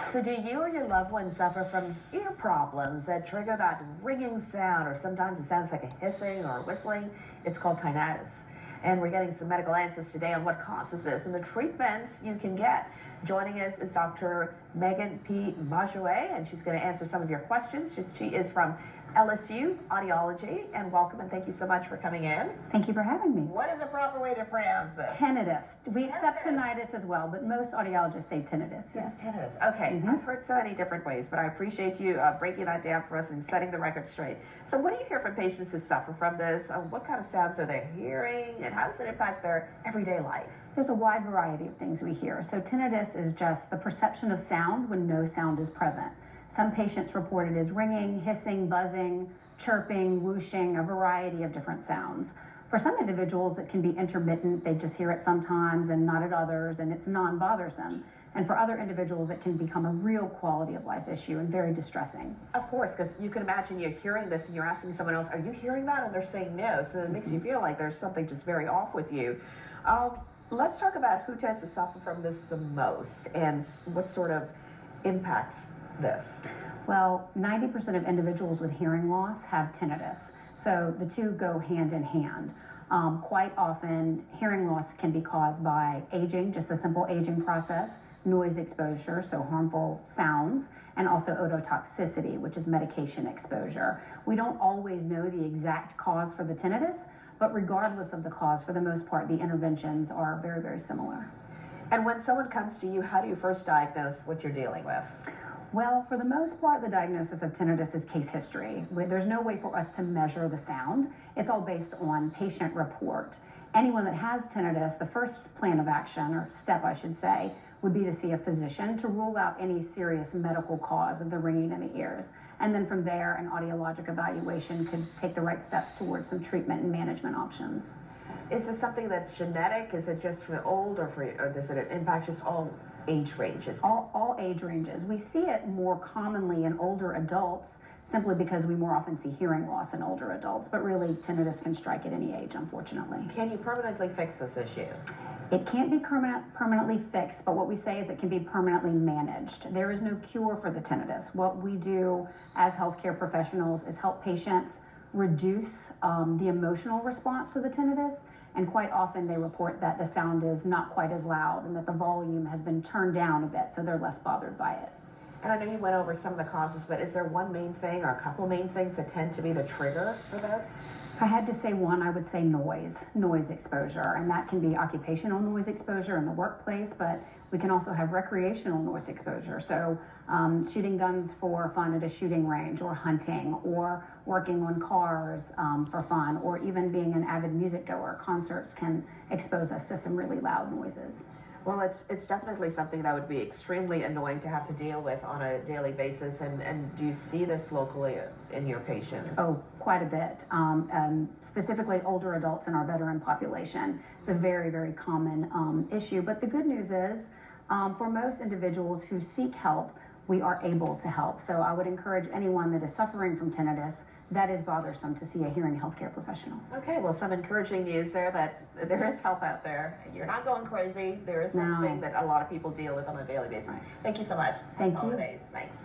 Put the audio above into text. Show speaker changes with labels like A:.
A: So do you or your loved ones suffer from ear problems that trigger that ringing sound, or sometimes it sounds like a hissing or whistling? It's called tinnitus. And we're getting some medical answers today on what causes this and the treatments you can get. Joining us is Dr. Megan P. Majouet, and she's going to answer some of your questions. She is from LSU Audiology, and welcome, and thank you so much for coming in.
B: Thank you for having me.
A: What is the proper way to pronounce this?
B: Tinnitus. We accept tinnitus as well, but most audiologists say tinnitus.
A: Yes, tinnitus. Okay, I've heard so many different ways, but I appreciate you breaking that down for us and setting the record straight. So what do you hear from patients who suffer from this? What kind of sounds are they hearing, and how does it impact their everyday life?
B: There's a wide variety of things we hear. So tinnitus is just the perception of sound when no sound is present. Some patients report it as ringing, hissing, buzzing, chirping, whooshing, a variety of different sounds. For some individuals, it can be intermittent. They just hear it sometimes and not at others, and it's non-bothersome. And for other individuals, it can become a real quality of life issue and very distressing.
A: Of course, because you can imagine you're hearing this and you're asking someone else, are you hearing that? And they're saying no. So it makes you feel like there's something just very off with you. Let's talk about who tends to suffer from this the most and what sort of impacts this.
B: Well, 90% of individuals with hearing loss have tinnitus. So the two go hand in hand. Quite often, hearing loss can be caused by aging, just the simple aging process, noise exposure, so harmful sounds, and also ototoxicity, which is medication exposure. We don't always know the exact cause for the tinnitus, but regardless of the cause, for the most part, the interventions are very, very similar.
A: And when someone comes to you, how do you first diagnose what you're dealing with?
B: Well, for the most part, the diagnosis of tinnitus is case history. There's no way for us to measure the sound. It's all based on patient report. Anyone that has tinnitus, the first plan of action, or step I should say, would be to see a physician to rule out any serious medical cause of the ringing in the ears. And then from there, an audiologic evaluation could take the right steps towards some treatment and management options.
A: Is this something that's genetic? Is it just for old, or does it impact just all age ranges?
B: All age ranges. We see it more commonly in older adults simply because we more often see hearing loss in older adults, but really tinnitus can strike at any age, unfortunately.
A: Can you permanently fix this issue?
B: It can't be permanently fixed, but what we say is it can be permanently managed. There is no cure for the tinnitus. What we do as healthcare professionals is help patients reduce the emotional response to the tinnitus, and quite often they report that the sound is not quite as loud and that the volume has been turned down a bit, so they're less bothered by it.
A: And I know you went over some of the causes, but is there one main thing or a couple main things that tend to be the trigger for this?
B: If I had to say one, I would say noise exposure, and that can be occupational noise exposure in the workplace, but we can also have recreational noise exposure. So shooting guns for fun at a shooting range, or hunting, or working on cars for fun, or even being an avid music goer. Concerts can expose us to some really loud noises.
A: Well, it's definitely something that would be extremely annoying to have to deal with on a daily basis. And do you see this locally in your patients?
B: Oh, quite a bit. Specifically older adults in our veteran population. It's a very, very common issue. But the good news is, for most individuals who seek help, we are able to help. So I would encourage anyone that is suffering from tinnitus that is bothersome to see a hearing healthcare professional.
A: Okay, well, some encouraging news there that there is help out there. You're not going crazy. There is something that a lot of people deal with on a daily basis.
B: Right.
A: Thank you so much.
B: Thank
A: Happy
B: you.
A: holidays. Thanks.